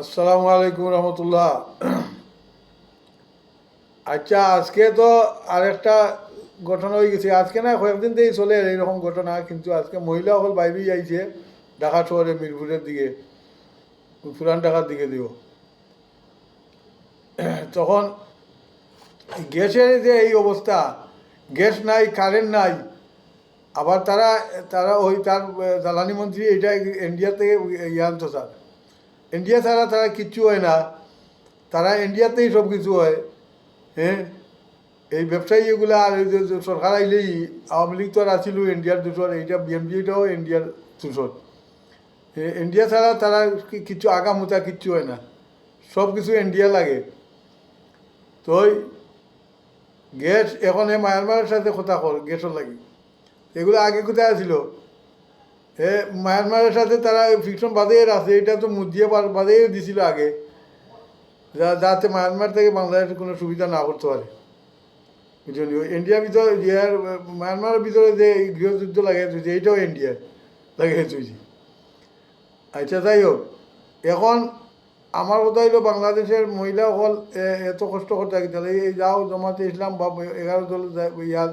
আসসালামু আলাইকুম রহমতুল্লাহ। আচ্ছা, আজকে তো আরেকটা ঘটনা হয়ে গেছে। আজকে না, কয়েকদিন থেকেই চলে এইরকম ঘটনা, কিন্তু আজকে মহিলা সকল বাইরে যাইছে ঢাকা শহরে, মিরপুরের দিকে, পুরান ঢাকার দিকে দিও। তখন গ্যাসের যে এই অবস্থা, গ্যাস নাই, কারেন্ট নাই। আবার তারা তারা ওই তার জ্বালানি মন্ত্রী এটা ইন্ডিয়া থেকে ইয়ে আনতো স্যার। ইন্ডিয়া ছাড়া তারা কিচ্ছু হয় না, তারা ইন্ডিয়াতেই সব কিছু হয়। হ্যাঁ, এই ব্যবসায়ী এগুলা, আর এই যে সরকার আইলেই, আওয়ামী লীগ তো আর আছিল ইন্ডিয়ার দূষণ, এইটা বিএমপিটাও ইন্ডিয়ার দূষণ। ইন্ডিয়া ছাড়া তারা কিছু আগামুতা কিচ্ছু হয় না, সব কিছু ইন্ডিয়া লাগে। তো ওই গ্যাস এখন এই মায়ানমারের সাথে কথা কর গ্যাসের লাগি, এগুলো আগে কোথায় আছিল? মায়ানমারের সাথে তারা ফিকশন বাদেই আছে, এটা তো মুদিয়ে বাদেই দিছিল আগে, যাতে মায়ানমার থেকে বাংলাদেশের কোনো সুবিধা না করতে পারে। বুঝলি, ইন্ডিয়ার ভিতরে ইয়ার মায়ানমারের ভিতরে যে গৃহযুদ্ধ লাগিয়েছে, এইটাও ইন্ডিয়া লাগিয়েছে। আচ্ছা, যাই হোক, এখন আমার কথা হইলো বাংলাদেশের মহিলা হল এত কষ্ট করতে থাকে, তাহলে এই যাও জমাতে ইসলাম বা 11 দল ইয়ার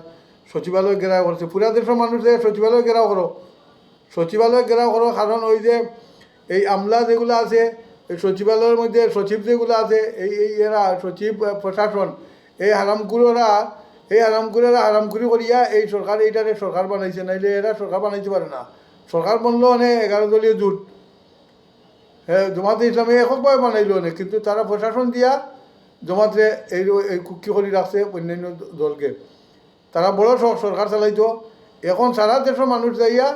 সচিবালয় ঘেরাও করছে, পুরা দেশের মানুষ সচিবালয় ঘেরাও করো, সচিবালয় ঘেরাও করো। কারণ ওই যে এই আমলা যেগুলো আছে, এই সচিবালয়ের মধ্যে সচিব যেগুলো আছে, এই এরা সচিব প্রশাসন, এই হারামকুরেরা হারামকুরি করিয়া এই সরকার, এইটারে সরকার বানাইছে, নাইলে এরা সরকার বানাইতে পারে না। সরকার বললো অনেক 11 দলীয় জোট, হ্যাঁ, জামাতে ইসলামী এককভাবে বানাইলো অনেক, কিন্তু তারা প্রশাসন দিয়া জমাতে এই কুক্ষি করে রাখছে অন্যান্য দলকে। তারা বড় সরকার চালাইতো। এখন সারা দেশের মানুষ যাইয়া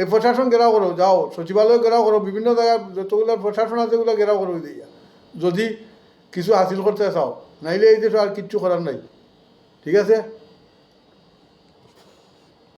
এই প্রশাসন ঘেরাও করো, যাও সচিবালয় ঘেরাও করো, বিভিন্ন জায়গায় যতগুলো প্রশাসন আছে ওগুলো ঘেরাও করো দিয়া, যদি কিছু হাসিল করতে চাও, নাইলে এই দেশে আর কিচ্ছু করার নাই। ঠিক আছে।